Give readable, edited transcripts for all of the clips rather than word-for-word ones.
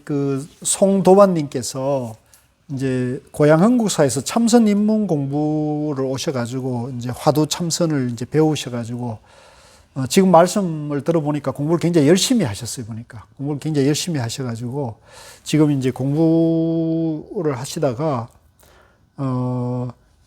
그 송도반님께서 이제 고향 한국사에서 참선 입문 공부를 오셔가지고 이제 화두 참선을 이제 배우셔가지고 지금 말씀을 들어보니까 공부를 굉장히 열심히 하셨어요. 보니까 공부를 굉장히 열심히 하셔가지고 지금 이제 공부를 하시다가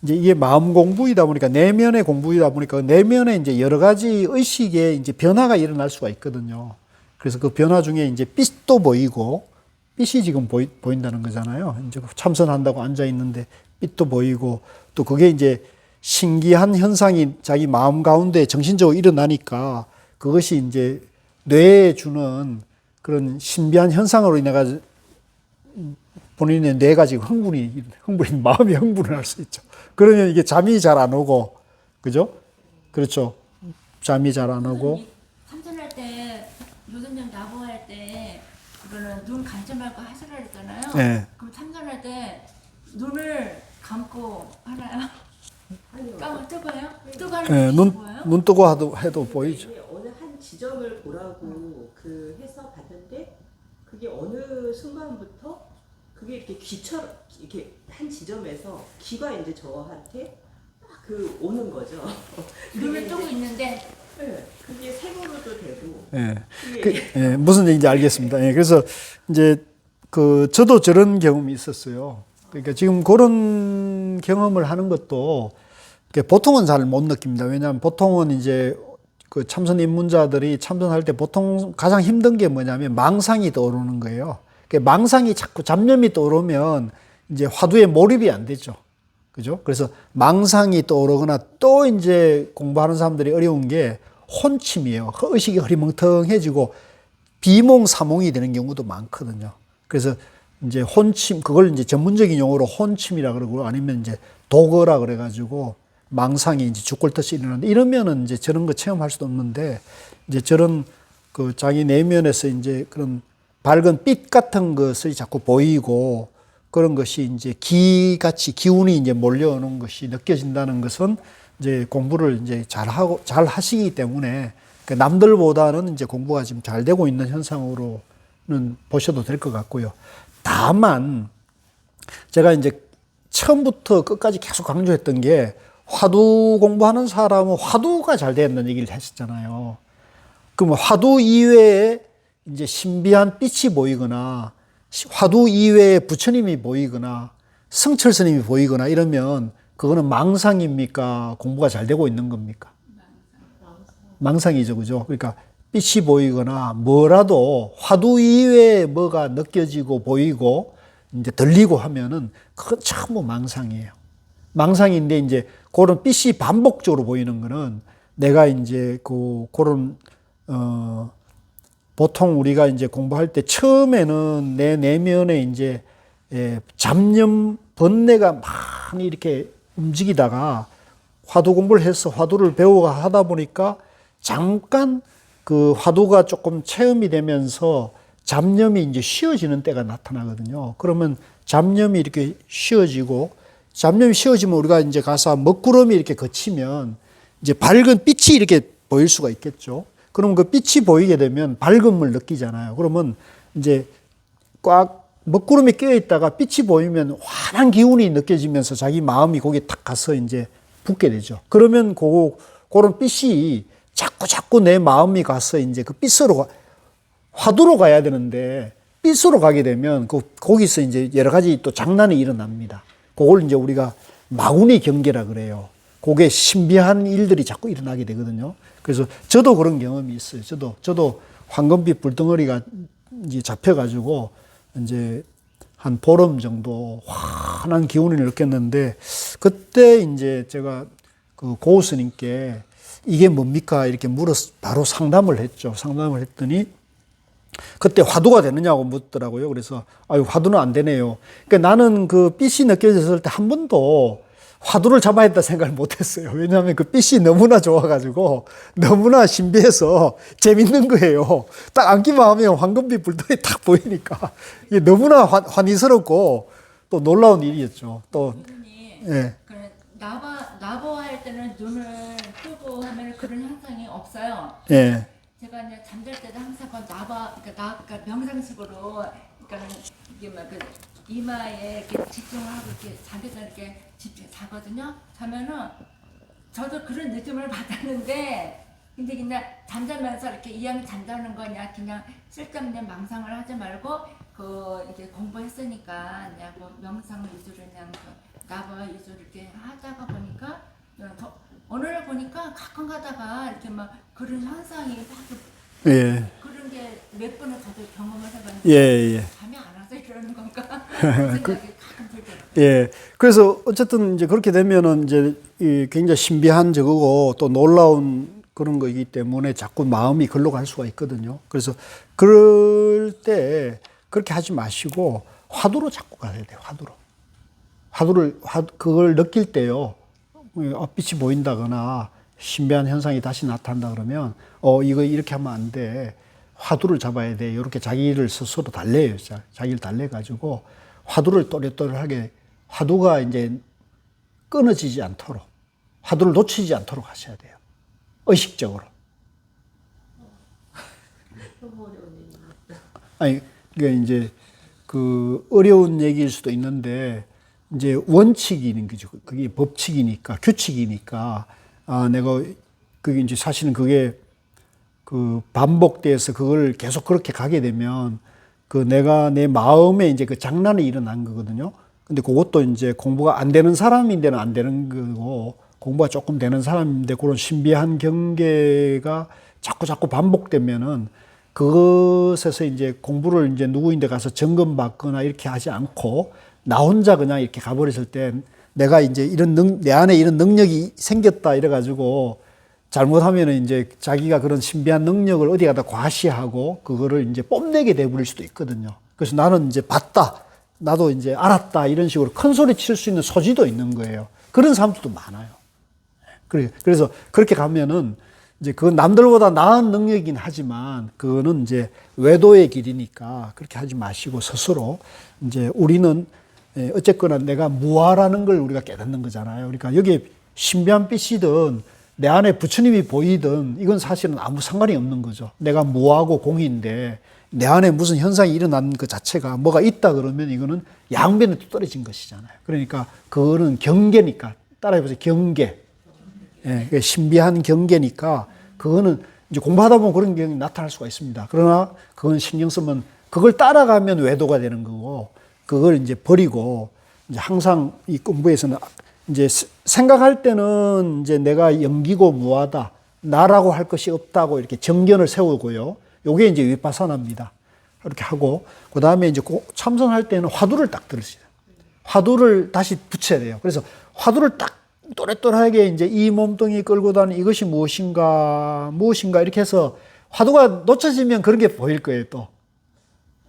이제 이게 마음 공부이다 보니까 내면의 공부이다 보니까 내면에 이제 여러 가지 의식의 이제 변화가 일어날 수가 있거든요. 그래서 그 변화 중에 이제 빛도 보이고 빛이 지금 보인다는 거잖아요. 이제 참선한다고 앉아 있는데 빛도 보이고 또 그게 이제 신기한 현상이 자기 마음 가운데 정신적으로 일어나니까 그것이 이제 뇌에 주는 그런 신비한 현상으로 인해 가지고 본인의 뇌가 지금 마음이 흥분을 할 수 있죠. 그러면 이게 잠이 잘 안 오고, 그죠? 그렇죠. 잠이 잘 안 오고. 참선할 때, 요선정 나보할 때, 그거는 눈 감지 말고 하시라 그랬잖아요. 네. 그럼 참선할 때, 눈을 감고 하나요? 감고 뜨고요? 뜨고 하는 네, 게 보여요? 눈 뜨고 해도 보이죠. 어느 한 지점을 보라고 그 해서 봤는데 그게 어느 순간부터 그게 이렇게 귀처럼 이렇게 한 지점에서 귀가 이제 저한테 막 그 오는 거죠. 눈을 뜨고 있는데, 네, 그게 생으로도 되고. 예. 그게 무슨 얘기인지 알겠습니다. 예, 그래서 이제 저도 저런 경험이 있었어요. 그러니까 지금 그런 경험을 하는 것도 보통은 잘 못 느낍니다. 왜냐하면 보통은 이제 그 참선 입문자들이 참선할 때 보통 가장 힘든 게 뭐냐면 망상이 떠오르는 거예요. 망상이 자꾸 잡념이 떠오르면 이제 화두에 몰입이 안 되죠. 그죠? 그래서 망상이 떠오르거나 또 이제 공부하는 사람들이 어려운 게 혼침이에요. 의식이 흐리멍텅해지고 비몽사몽이 되는 경우도 많거든요. 그래서 이제 혼침, 그걸 이제 전문적인 용어로 혼침이라 그러고 아니면 이제 도거라 그래가지고 망상이 이제 죽을 듯이 일어나는데 이러면은 이제 저런 거 체험할 수도 없는데 이제 저런 그 자기 내면에서 이제 그런 밝은 빛 같은 것이 자꾸 보이고 그런 것이 이제 기같이 기운이 이제 몰려오는 것이 느껴진다는 것은 이제 공부를 이제 잘 하시기 때문에 남들보다는 이제 공부가 지금 잘 되고 있는 현상으로는 보셔도 될 것 같고요. 다만 제가 이제 처음부터 끝까지 계속 강조했던 게 화두 공부하는 사람은 화두가 잘 된다는 얘기를 했었잖아요. 그럼 화두 이외에 이제 신비한 빛이 보이거나 화두 이외에 부처님이 보이거나 성철 스님이 보이거나 이러면 그거는 망상입니까? 공부가 잘 되고 있는 겁니까? 망상이죠, 그죠? 그러니까 빛이 보이거나 뭐라도 화두 이외에 뭐가 느껴지고 보이고 이제 들리고 하면은 그건 전부 망상이에요. 망상인데 이제 그런 빛이 반복적으로 보이는 거는 내가 이제 그런 보통 우리가 이제 공부할 때 처음에는 내 내면에 이제 잡념, 번뇌가 많이 이렇게 움직이다가 화두 공부를 해서 화두를 배우고 하다 보니까 잠깐 그 화두가 조금 체험이 되면서 잡념이 이제 쉬어지는 때가 나타나거든요. 그러면 잡념이 이렇게 쉬어지고 잡념이 쉬어지면 우리가 이제 가서 먹구름이 이렇게 거치면 이제 밝은 빛이 이렇게 보일 수가 있겠죠. 그럼 그 빛이 보이게 되면 밝음을 느끼잖아요. 그러면 이제 꽉 먹구름이 끼어 있다가 빛이 보이면 환한 기운이 느껴지면서 자기 마음이 거기에 딱 가서 이제 붙게 되죠. 그러면 그런 빛이 자꾸 내 마음이 가서 이제 그 빛으로 화두로 가야 되는데 빛으로 가게 되면 거기서 이제 여러 가지 또 장난이 일어납니다. 그걸 이제 우리가 마구니 경계라 그래요. 그게 신비한 일들이 자꾸 일어나게 되거든요. 그래서 저도 그런 경험이 있어요. 저도 황금빛 불덩어리가 이제 잡혀가지고 이제 한 보름 정도 환한 기운을 느꼈는데 그때 이제 제가 그 고우 스님께 이게 뭡니까? 이렇게 물어서 바로 상담을 했죠. 상담을 했더니 그때 화두가 되느냐고 묻더라고요. 그래서 화두는 안 되네요. 그러니까 나는 그 빛이 느껴졌을 때 한 번도 화두를 잡아야 했다 생각을 못 했어요. 왜냐하면 그 빛이 너무나 좋아가지고 너무나 신비해서 재밌는 거예요. 딱 안기만 하면 황금빛 불덩이 딱 보이니까 이게 너무나 환희스럽고 또 놀라운 일이었죠. 또, 예. 나보 할 때는 눈을 뜨고 하면 그런 현상이 없어요. 예. 제가 이제 잠잘 때도 항상 그러니까 명상식으로 그러니까 이게 막 그 이마에 이렇게 집중을 하고 이렇게 자기가 이렇게 집중 자거든요. 자면은 저도 그런 느낌을 받았는데 근데 그냥 잠자면서 이렇게 이왕 잔다는 거냐 그냥 쓸데없는 망상을 하지 말고 그 이렇게 공부했으니까 그냥 뭐 명상을 위주로 그냥 나봐 위주로 이렇게 하다가 보니까 어느 날 보니까 가끔 가다가 이렇게 막 그런 현상이 막 예. 그런 게 몇 번을 저도 경험을 해봤는데 예, 예. 잠이 안 와서 이러는 건가 그런 생각이 가끔 들더라고요. 예. 그래서 어쨌든 이제 그렇게 되면은 이제 이 굉장히 신비한 저거고 또 놀라운 그런 거이기 때문에 자꾸 마음이 글로 갈 수가 있거든요. 그래서 그럴 때 그렇게 하지 마시고 화두로 자꾸 가야 돼요. 화두로. 그걸 느낄 때요. 빛이 보인다거나 신비한 현상이 다시 나타난다 그러면 이거 이렇게 하면 안 돼. 화두를 잡아야 돼. 이렇게 자기를 스스로 달래요. 자기를 달래가지고 화두를 또렷또렷하게 화두가 이제 끊어지지 않도록 화두를 놓치지 않도록 하셔야 돼요. 의식적으로. 너무 어려운 얘기입니다. 아니, 그게 이제 그 어려운 얘기일 수도 있는데 이제 원칙이 있는 거죠. 그게 법칙이니까, 규칙이니까, 내가 그게 이제 사실은 그게 그 반복돼서 그걸 계속 그렇게 가게 되면 그 내가 내 마음에 이제 그 장난이 일어난 거거든요. 근데 그것도 이제 공부가 안 되는 사람인데는 안 되는 거고 공부가 조금 되는 사람인데 그런 신비한 경계가 자꾸 반복되면은 그것에서 이제 공부를 이제 누구인데 가서 점검받거나 이렇게 하지 않고 나 혼자 그냥 이렇게 가버렸을 때 내가 이제 내 안에 이런 능력이 생겼다 이래가지고 잘못하면은 이제 자기가 그런 신비한 능력을 어디 가다 과시하고 그거를 이제 뽐내게 돼버릴 수도 있거든요. 그래서 나는 이제 봤다. 나도 이제 알았다. 이런 식으로 큰 소리 칠 수 있는 소지도 있는 거예요. 그런 사람들도 많아요. 그래서 그렇게 가면은 이제 그건 남들보다 나은 능력이긴 하지만 그거는 이제 외도의 길이니까 그렇게 하지 마시고 스스로 이제 우리는 어쨌거나 내가 무아라는 걸 우리가 깨닫는 거잖아요. 그러니까 여기에 신비한 빛이든 내 안에 부처님이 보이든 이건 사실은 아무 상관이 없는 거죠. 내가 무하고 공인데 내 안에 무슨 현상이 일어난 그 자체가 뭐가 있다 그러면 이거는 양변에 떨어진 것이잖아요. 그러니까 그거는 경계니까 따라해보세요. 경계. 예, 신비한 경계니까 그거는 이제 공부하다 보면 그런 경향이 나타날 수가 있습니다. 그러나 그건 신경 쓰면 그걸 따라가면 외도가 되는 거고 그걸 이제 버리고 이제 항상 이 공부에서는 이제 생각할 때는 이제 내가 영기고 무하다. 나라고 할 것이 없다고 이렇게 정견을 세우고요. 요게 이제 위파사나입니다. 이렇게 하고, 그 다음에 이제 참선할 때는 화두를 딱 들으세요. 화두를 다시 붙여야 돼요. 그래서 화두를 딱 또렷또렷하게 이제 이 몸뚱이 끌고 다니는 이것이 무엇인가 이렇게 해서 화두가 놓쳐지면 그런 게 보일 거예요, 또.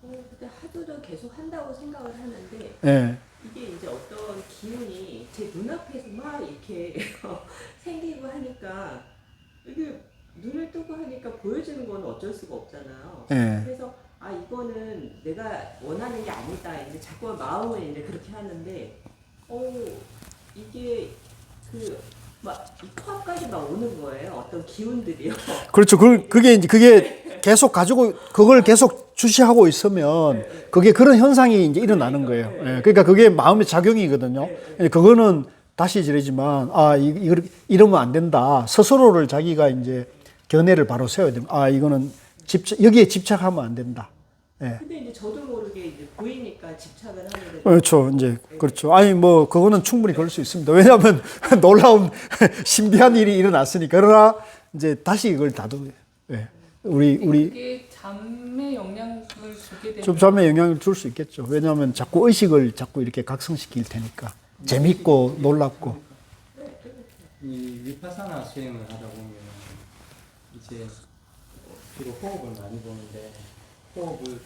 근데 하도는 계속 한다고 생각을 하는데 예. 이게 이제 어떤 기운이 제 눈앞에서 막 이렇게 생기고 하니까 이게 눈을 뜨고 하니까 보여지는 건 어쩔 수가 없잖아요. 예. 그래서 이거는 내가 원하는 게 아니다. 이제 자꾸 마음을 이제 그렇게 하는데 이게 막 이 코앞까지 막 오는 거예요. 어떤 기운들이요. 그렇죠. 그게 계속 가지고, 그걸 계속 주시하고 있으면, 그게 그런 현상이 이제 일어나는 거예요. 예. 그러니까 그게 마음의 작용이거든요. 그거는 다시 지르지만, 이러면 안 된다. 스스로를 자기가 이제 견해를 바로 세워야 됩니다. 이거는 여기에 집착하면 안 된다. 예. 근데 이제 저도 모르게 이제 보이니까 집착을 하는데. 그렇죠. 이제, 그렇죠. 아니, 뭐, 그거는 충분히 그럴 수 있습니다. 왜냐하면 놀라운 신비한 일이 일어났으니까. 그러나, 이제 다시 이걸 다듬어요. 예. 그게 잠에 영향을 주게 되면 좀 잠에 영향을 줄 수 있겠죠. 왜냐하면 자꾸 의식을 자꾸 이렇게 각성시킬 테니까. 재밌고, 놀랍고. 이 위파사나 수행을 하다 보면 이제 주로 호흡을 많이 보는데 호흡을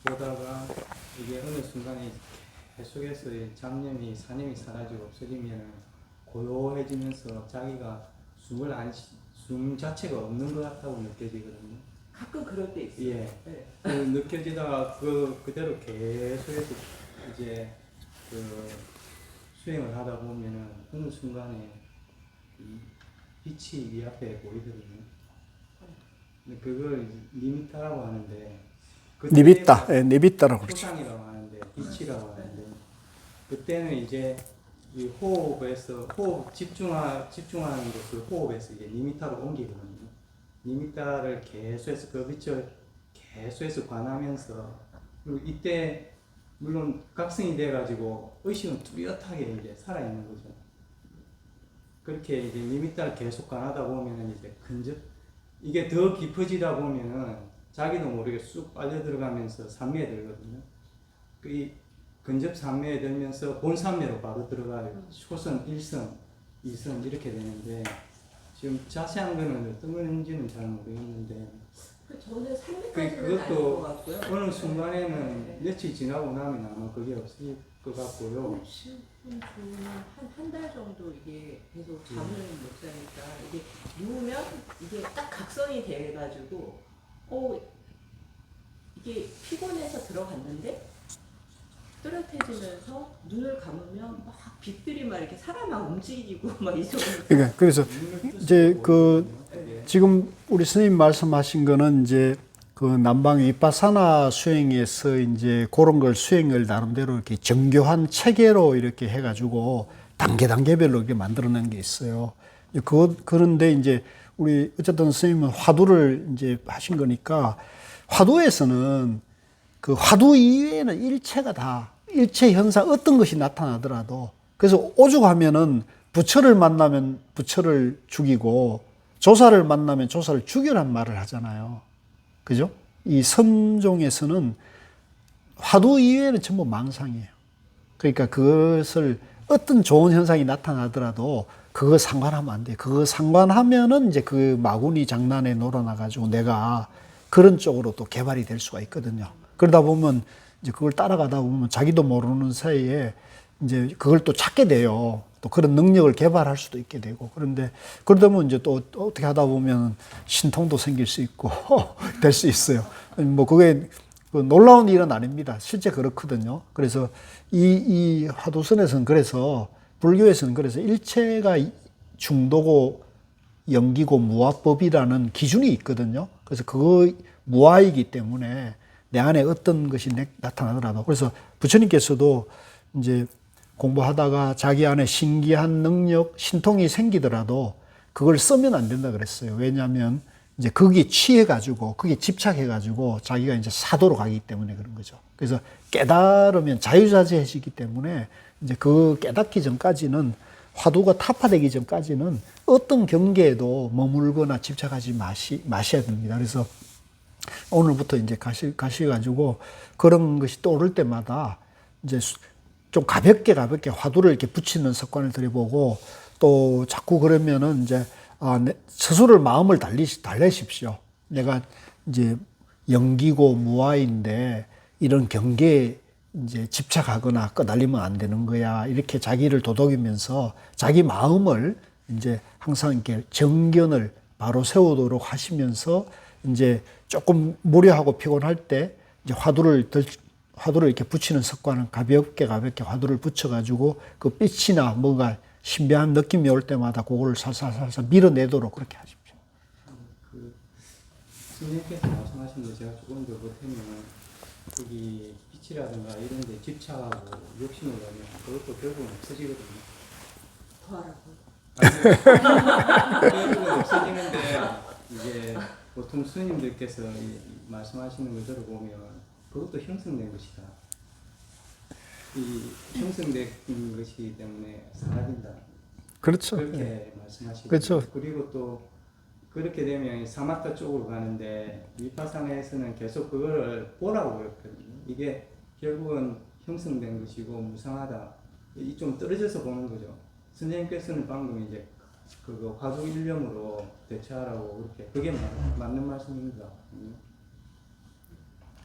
보다가 이게 어느 순간에 계속해서 잡념이 사념이 사라지고 없어지면 고요해지면서 자기가 숨 자체가 없는 것 같다고 느껴지거든요. 가끔 그럴 때 있어요. 예. 네. 느껴지다가 그대로 계속해서 이제 수행을 하다 보면은 어느 순간에 이 빛이 이 앞에 보이거든요. 근데 그걸 리미터라고 하는데 니비따, 예, 니비따라고 그러죠. 초상이라고 하는데 빛이라고 하는데 그때는 이제 이 호흡에서 집중하는 것을 호흡에서 이제 니미타로 옮기거든요. 니미타를 계속해서 그 빛을 계속해서 관하면서 그리고 이때 물론 각성이 돼가지고 의식은 뚜렷하게 이제 살아있는 거죠. 그렇게 이제 니미타를 계속 관하다 보면은 이제 근접 이게 더 깊어지다 보면은 자기도 모르게 쑥 빨려 들어가면서 산매에 들거든요. 이 근접 산매에 들면서 본산매로 바로 들어가요. 초선, 1선, 2선 이렇게 되는데 지금 자세한 거는 어떤 건지는 잘 모르겠는데 저는 300까지는 아닌 그것도 것 같고요. 어느 순간에는 네. 며칠 지나고 나면 아마 그게 없을 것 같고요. 10분 한 달 정도 이게 계속 잠을 못 자니까 이게 누우면 이게 딱 각성이 돼가지고 이게 피곤해서 들어갔는데 또렷해지면서 눈을 감으면 막 빛들이 막 이렇게 사람 막 움직이고 막 이 정도. 그러니까 그래서 이제 그 지금 우리 스님 말씀하신 거는 이제 그 남방 위파사나 수행에서 이제 그런 걸 수행을 나름대로 이렇게 정교한 체계로 이렇게 해가지고 단계별로 이렇게 만들어낸 게 있어요. 그런데 이제 우리 어쨌든 스님은 화두를 이제 하신 거니까 화두에서는 그 화두 이외에는 일체가 다 일체 현상 어떤 것이 나타나더라도 그래서 오죽하면은 부처를 만나면 부처를 죽이고 조사를 만나면 조사를 죽여란 말을 하잖아요. 그죠? 이 선종에서는 화두 이외에는 전부 망상이에요. 그러니까 그것을 어떤 좋은 현상이 나타나더라도 그거 상관하면 안 돼요. 그거 상관하면은 이제 그 마구니 장난에 놀아나가지고 내가 그런 쪽으로 또 개발이 될 수가 있거든요. 그러다 보면 이제 그걸 따라가다 보면 자기도 모르는 사이에 이제 그걸 또 찾게 돼요. 또 그런 능력을 개발할 수도 있게 되고. 그런데 그러다 보면 이제 또 어떻게 하다 보면 신통도 생길 수 있고 될 수 있어요. 뭐 그게 놀라운 일은 아닙니다. 실제 그렇거든요. 그래서 이 화두선에서는 그래서 불교에서는 그래서 일체가 중도고 영기고 무아법이라는 기준이 있거든요. 그래서 그거 무아이기 때문에 내 안에 어떤 것이 나타나더라도 그래서 부처님께서도 이제 공부하다가 자기 안에 신기한 능력, 신통이 생기더라도 그걸 쓰면 안 된다 그랬어요. 왜냐하면 이제 거기에 취해가지고, 거기에 집착해가지고 자기가 이제 사도로 가기 때문에 그런 거죠. 그래서 깨달으면 자유자재해지기 때문에 이제 그 깨닫기 전까지는 화두가 타파되기 전까지는 어떤 경계에도 머물거나 집착하지 마셔야 됩니다. 그래서 오늘부터 이제 가셔가지고 그런 것이 떠오를 때마다 이제 좀 가볍게 화두를 이렇게 붙이는 습관을 들여보고 또 자꾸 그러면은 이제 스스로 마음을 달래십시오. 내가 이제 영기고 무아인데 이런 경계에 이제 집착하거나 끄달리면 안 되는 거야. 이렇게 자기를 도독이면서 자기 마음을 이제 항상 이렇게 정견을 바로 세우도록 하시면서 이제 조금 무료하고 피곤할 때 이제 화두를 이렇게 붙이는 습관은 가볍게 화두를 붙여가지고 그 빛이나 뭔가 신비한 느낌이 올 때마다 그걸 살살 밀어내도록 그렇게 하십시오. 그 스님께서 말씀하신 거 제가 조금 더 보태면 여기 빛이라든가 이런 데 집착하고 욕심을 내면 그것도 결국은 없어지거든요. 더하라고. 결국은 없어지는데 이제 보통 스님들께서 말씀하시는 걸 들어보면 그것도 형성된 것이다. 이 형성된 것이기 때문에 사라진다. 그렇죠. 그렇게 말씀하시고 그렇죠. 그리고 또 그렇게 되면 사마타 쪽으로 가는데 위파사나에서는 계속 그걸 보라고 그랬거든요. 이게 결국은 형성된 것이고 무상하다. 이 좀 떨어져서 보는 거죠. 선생님께서는 방금 이제 그거 화두 일념으로 대처하라고 그렇게 그게 맞는 말씀입니다.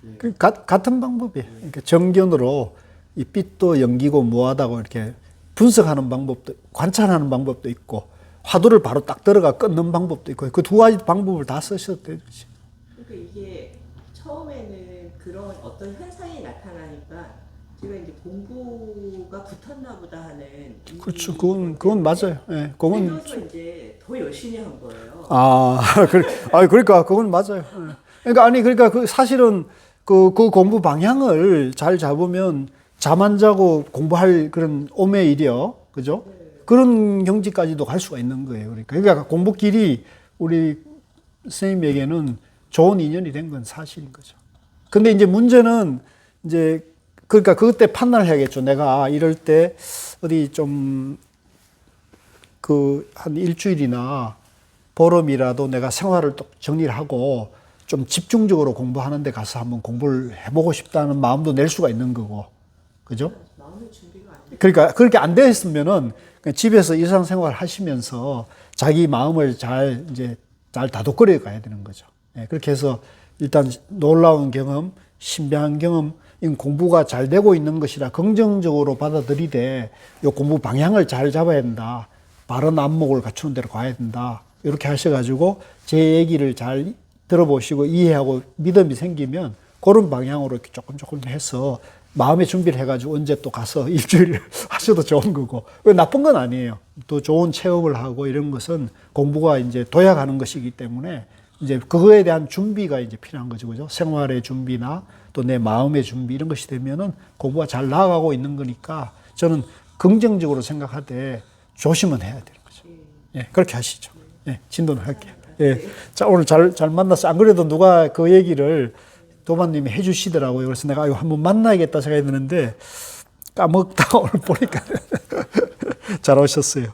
예. 그 같은 방법이에요. 그러니까 정견으로 이 빛도 연기고 무하다고 이렇게 분석하는 방법도, 관찰하는 방법도 있고, 화두를 바로 딱 들어가 끊는 방법도 있고, 그 두 가지 방법을 다 쓰셔도 되지. 그러니까 이게 처음에는 그런 어떤 현상이 나타나니까 제가 이제 공부가 붙었나 보다 하는. 그렇죠. 그건 맞아요. 예, 그건. 그래서 이제 더 열심히 한 거예요. 그러니까 그건 맞아요. 예. 그러니까 그 사실은 그 공부 방향을 잘 잡으면 잠 안 자고 공부할 그런 오매이려, 그죠? 그런 경지까지도 갈 수가 있는 거예요. 그러니까 공부길이 우리 선생님에게는 좋은 인연이 된 건 사실인 거죠. 근데 이제 문제는 이제 그러니까 그때 판단을 해야겠죠. 내가 이럴 때 어디 좀 그 한 일주일이나 보름이라도 내가 생활을 또 정리를 하고 좀 집중적으로 공부하는 데 가서 한번 공부를 해보고 싶다는 마음도 낼 수가 있는 거고. 그죠? 마음의 준비가 안 돼. 그러니까 그렇게 안 됐으면은 그냥 집에서 일상생활 하시면서 자기 마음을 잘 이제 잘 다독거려 가야 되는 거죠. 예, 그렇게 해서 일단 놀라운 경험, 신비한 경험, 이 공부가 잘 되고 있는 것이라 긍정적으로 받아들이되 요 공부 방향을 잘 잡아야 된다. 바른 안목을 갖추는 대로 가야 된다. 이렇게 하셔가지고 제 얘기를 잘 들어보시고 이해하고 믿음이 생기면 그런 방향으로 이렇게 조금 해서 마음의 준비를 해가지고 언제 또 가서 일주일 하셔도 좋은 거고. 왜 나쁜 건 아니에요. 또 좋은 체험을 하고 이런 것은 공부가 이제 도약하는 것이기 때문에 이제 그거에 대한 준비가 이제 필요한 거죠. 그죠? 생활의 준비나 또 내 마음의 준비 이런 것이 되면은 공부가 잘 나아가고 있는 거니까 저는 긍정적으로 생각하되 조심은 해야 되는 거죠. 예, 그렇게 하시죠. 예, 진도는 할게요. 예. 자, 오늘 잘 만났어. 안 그래도 누가 그 얘기를 도마님이 해주시더라고요. 그래서 내가 이거 한번 만나야겠다 생각이 드는데 까먹다 오늘 보니까 잘 오셨어요.